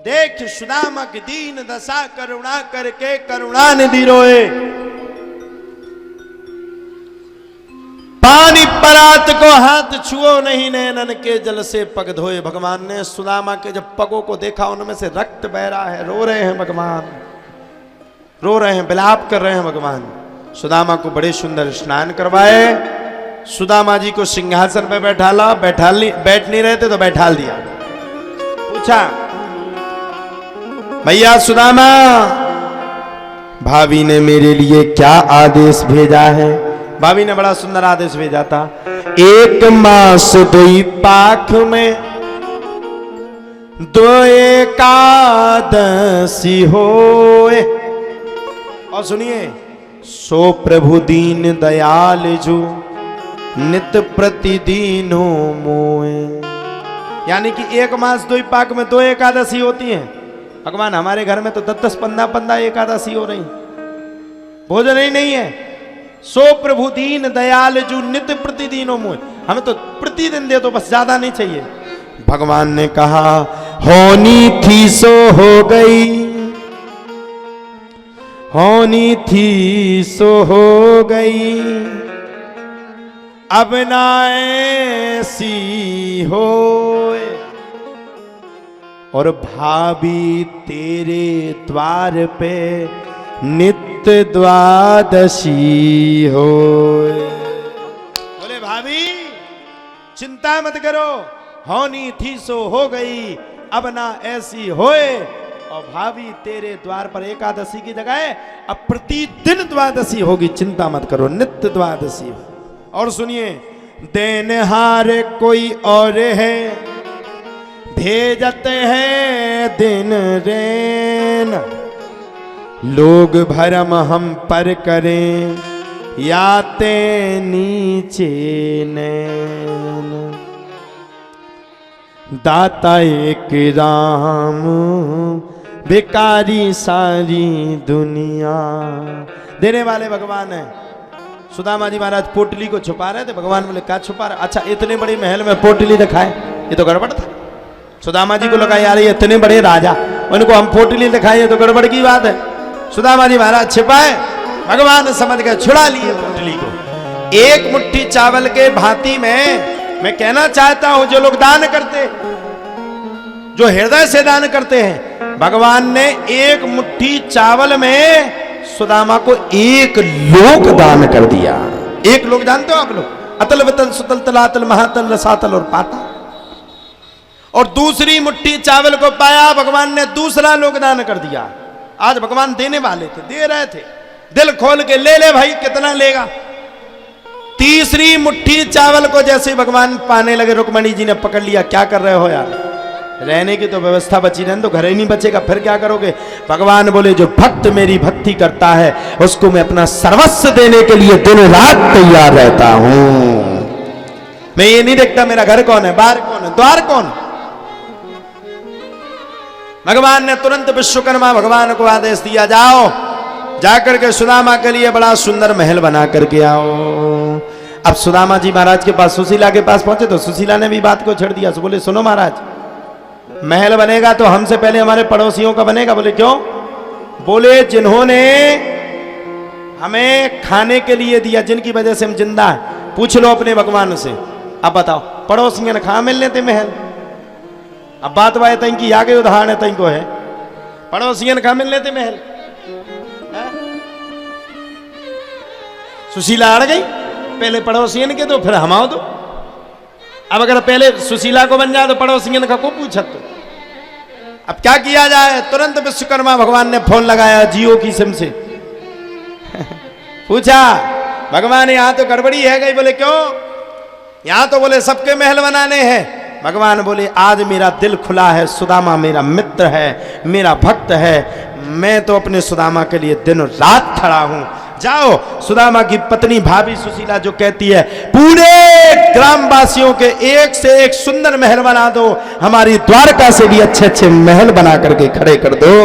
देख सुदामा की दीन दशा करुणा करके करुणा निधि रोए। पानी परात को हाथ छुओ नहीं, नैनन के जल से पग धोए। भगवान ने सुदामा के जब पगों को देखा, उनमें से रक्त बह रहा है, रो रहे हैं भगवान, रो रहे हैं, विलाप कर रहे हैं भगवान। सुदामा को बड़े सुंदर स्नान करवाए, सुदामा जी को सिंहासन पे बैठ नहीं रहे थे तो बैठाल दिया। पूछा, भैया सुदामा, भाभी ने मेरे लिए क्या आदेश भेजा है? भाभी ने बड़ा सुंदर आदेश भेजा था, 1 मास 2 पाख में 2 एकादशी होए। और सुनिए, सो प्रभु दीन दयाल जो नित प्रतिदिन मोए। यानी कि 1 मास 2 पाक में 2 एकादशी होती हैं। भगवान, हमारे घर में तो 10-10 15 एकादशी हो रही, भोजन ही नहीं है। सो प्रभु दीन दयाल जो नित प्रतिदिन मोए, हमें तो प्रतिदिन दे तो बस, ज्यादा नहीं चाहिए। भगवान ने कहा, होनी थी सो हो गई, होनी थी सो हो गई, अब ना ऐसी होए। और भाभी तेरे द्वार पे नित्य द्वादशी होए। बोले भाभी चिंता मत करो, होनी थी सो हो गई, अब ना ऐसी होए। और भाभी तेरे द्वार पर एकादशी की जगह अब प्रतिदिन द्वादशी होगी, चिंता मत करो, नित्य द्वादशी हो। और सुनिए, देनहार कोई और है, भेजते हैं दिन रैन, लोग भरम हम पर करें, याते नीचे नैन। दाता एक राम, बेकारी सारी दुनिया। देने वाले भगवान है। सुदामा जी महाराज पोटली को छुपा रहे थे, भगवान बोले क्या छुपा रहे? अच्छा, इतने बड़ी महल में पोटली दिखाए, ये तो गड़बड़ था। सुदामा जी को लगा यार ये इतने बड़े राजा, उनको हम पोटली दिखाए, ये तो गड़बड़ की बात है। सुदामा जी महाराज छिपाए, भगवान समझ गए, छुड़ा लिए पोटली को। 1 मुट्ठी चावल के भांति में मैं कहना चाहता हूं, जो लोग दान करते, जो हृदय से दान करते हैं, भगवान ने 1 मुट्ठी चावल में सुदामा को 1 लोक दान कर दिया। 1 लोक जानते हो आप लोग? अतल वतल सुतल तलातल महातल रसातल और पातल। और दूसरी मुट्ठी चावल को पाया, भगवान ने दूसरा लोक दान कर दिया। आज भगवान देने वाले थे, दे रहे थे, दिल खोल के ले भाई, कितना लेगा। तीसरी मुट्ठी चावल को जैसे ही भगवान पाने लगे, रुक्मणी जी ने पकड़ लिया, क्या कर रहे हो यार, रहने की तो व्यवस्था बची, रहने तो घर ही नहीं बचेगा, फिर क्या करोगे? भगवान बोले, जो भक्त मेरी भक्ति करता है उसको मैं अपना सर्वस्व देने के लिए दिन रात तैयार रहता हूं। मैं ये नहीं देखता मेरा घर कौन है, बाहर कौन है, द्वार कौन। भगवान ने तुरंत विश्वकर्मा भगवान को आदेश दिया, जाओ जाकर के सुदामा के लिए बड़ा सुंदर महल बना करके आओ। अब सुदामा जी महाराज के पास, सुशीला के पास पहुंचे तो सुशीला ने भी बात को छेड़ दिया। बोले, सुनो महाराज, महल बनेगा तो हमसे पहले हमारे पड़ोसियों का बनेगा। बोले क्यों? बोले, जिन्होंने हमें खाने के लिए दिया, जिनकी वजह से हम जिंदा हैं, पूछ लो अपने भगवान से। अब बताओ, पड़ोसियों ने खा मिल लेते महल? अब बात वाय तई की आगे उदाहरण है, तई को है, पड़ोसियों ने खा मिल लेते महल। सुशीला अड़ गई, पहले पड़ोसियन के दो फिर हमाओ दो। अब अगर पहले सुशीला को बन जाए तो पड़ोसियन का को पूछा तो अब क्या किया जाए? तुरंत विश्वकर्मा भगवान ने फोन लगाया जियो की सिम से पूछा, भगवान यहाँ तो गड़बड़ी है गई। बोले क्यों? यहाँ तो बोले सबके महल बनाने हैं। भगवान बोले, आज मेरा दिल खुला है, सुदामा मेरा मित्र है, मेरा भक्त है, मैं तो अपने सुदामा के लिए दिन रात खड़ा हूं। जाओ, सुदामा की पत्नी भाभी सुशीला जो कहती है, पूरे ग्रामवासियों के एक से एक सुंदर महल बना दो, हमारी द्वारका से भी अच्छे अच्छे महल बना करके खड़े कर दो।